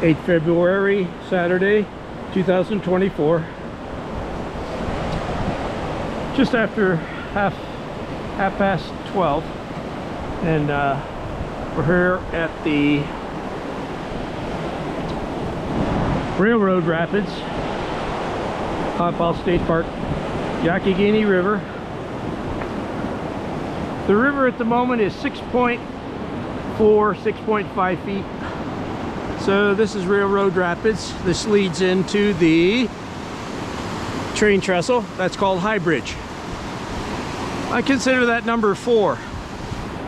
8 February, Saturday, 2024. Just after half past 12, and we're here at the Railroad Rapids, Ohiopyle State Park, Youghiogheny River. The river at the moment is 6.4, 6.5 feet. So this is Railroad Rapids. This leads into the train trestle. That's called High Bridge. I consider that number 4.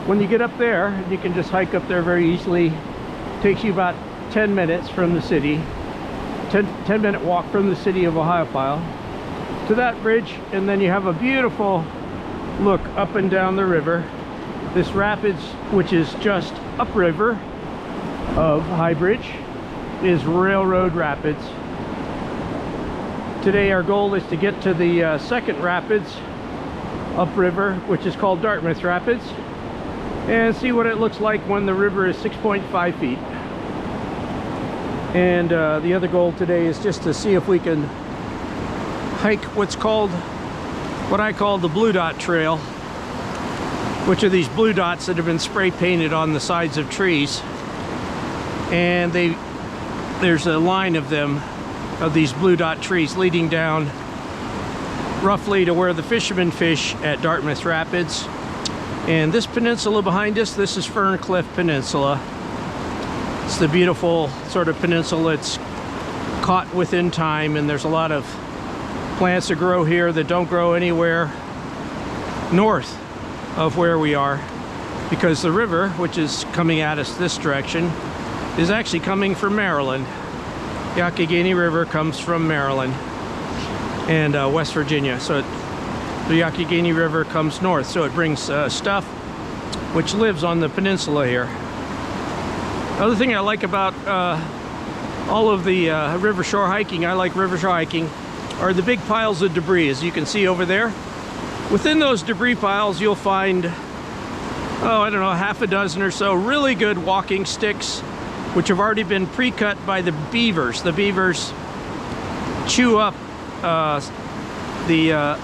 When you get up there, you can just hike up there very easily. It takes you about 10 minutes from the city. 10-minute walk from the city of Ohiopyle to that bridge, and then you have a beautiful look up and down the river. This rapids, which is just upriver of High Bridge, is Railroad Rapids. Today our goal is to get to the second rapids upriver, which is called Dartmouth Rapids, and see what it looks like when the river is 6.5 feet. And the other goal today is just to see if we can hike what I call the Blue Dot Trail, which are these blue dots that have been spray painted on the sides of trees. And there's a line of them, of these blue dot trees, leading down roughly to where the fishermen fish at Dartmouth Rapids. And this peninsula behind us, this is Ferncliff Peninsula. It's the beautiful sort of peninsula. It's caught within time, and there's a lot of plants that grow here that don't grow anywhere north of where we are, because the river, which is coming at us this direction, is actually coming from Maryland. Youghiogheny River comes from Maryland and West Virginia. So the Youghiogheny River comes north, so it brings stuff which lives on the peninsula here. Other thing I like about all of the river shore hiking, I like river shore hiking, are the big piles of debris, as you can see over there. Within those debris piles you'll find, I don't know, half a dozen or so really good walking sticks, which have already been pre-cut by the beavers. The beavers chew up the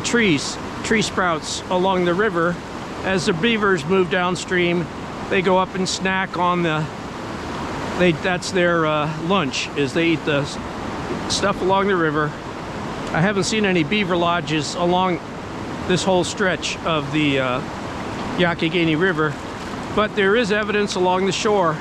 tree sprouts along the river. As the beavers move downstream, they go up and snack on that's their lunch, is they eat the stuff along the river. I haven't seen any beaver lodges along this whole stretch of the Youghiogheny River, but there is evidence along the shore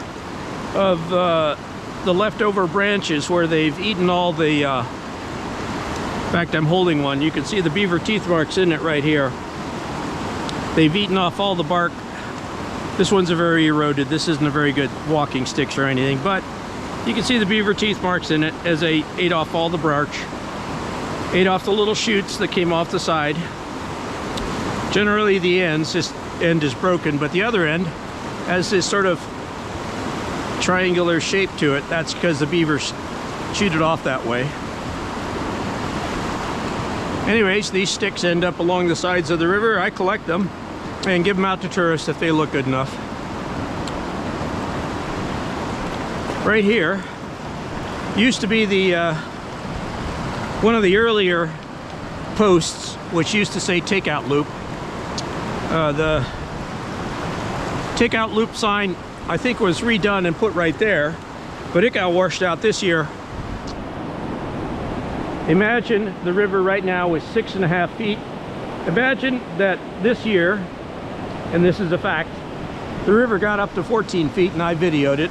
of the leftover branches where they've eaten all the in fact, I'm holding one. You can see the beaver teeth marks in it right here. They've eaten off all the bark. This one's a very eroded. This isn't a very good walking sticks or anything, but you can see the beaver teeth marks in it as they ate off all the bark, ate off the little shoots that came off the side. Generally the this end is broken, but the other end has this sort of triangular shape to it. That's because the beavers chewed it off that way. Anyways, these sticks end up along the sides of the river. I collect them and give them out to tourists if they look good enough. Right here used to be the one of the earlier posts, which used to say takeout loop. The takeout loop sign, I think, was redone and put right there, but it got washed out this year. Imagine the river right now is 6.5 feet. Imagine that this year, and this is a fact, the river got up to 14 feet, and I videoed it.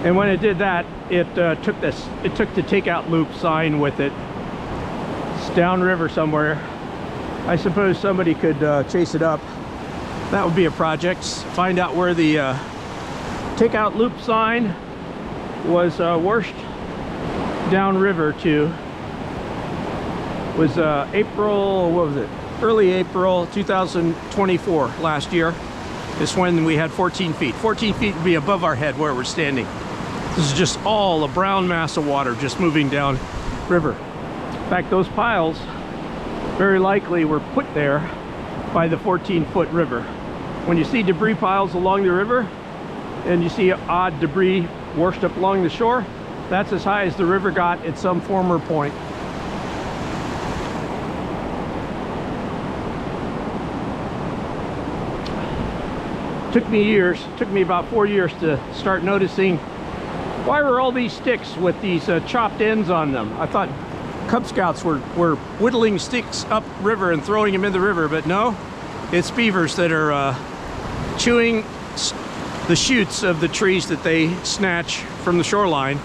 And when it did that, it took the takeout loop sign with it. It's downriver somewhere. I suppose somebody could chase it up. That would be a project. Find out where the takeout loop sign was washed downriver to. Was April, what was it? Early April 2024, last year. Is when we had 14 feet. 14 feet would be above our head where we're standing. This is just all a brown mass of water just moving down river. In fact, those piles very likely were put there by the 14-foot river. When you see debris piles along the river and you see odd debris washed up along the shore. That's as high as the river got at some former point. Took me about 4 years to start noticing why were all these sticks with these chopped ends on them. I thought Cub Scouts were whittling sticks up river and throwing them in the river, but no, it's beavers that are chewing the shoots of the trees that they snatch from the shoreline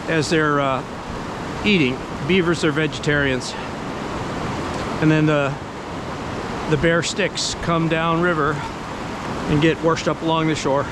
as they're eating. Beavers are vegetarians. And then the bare sticks come down river and get washed up along the shore.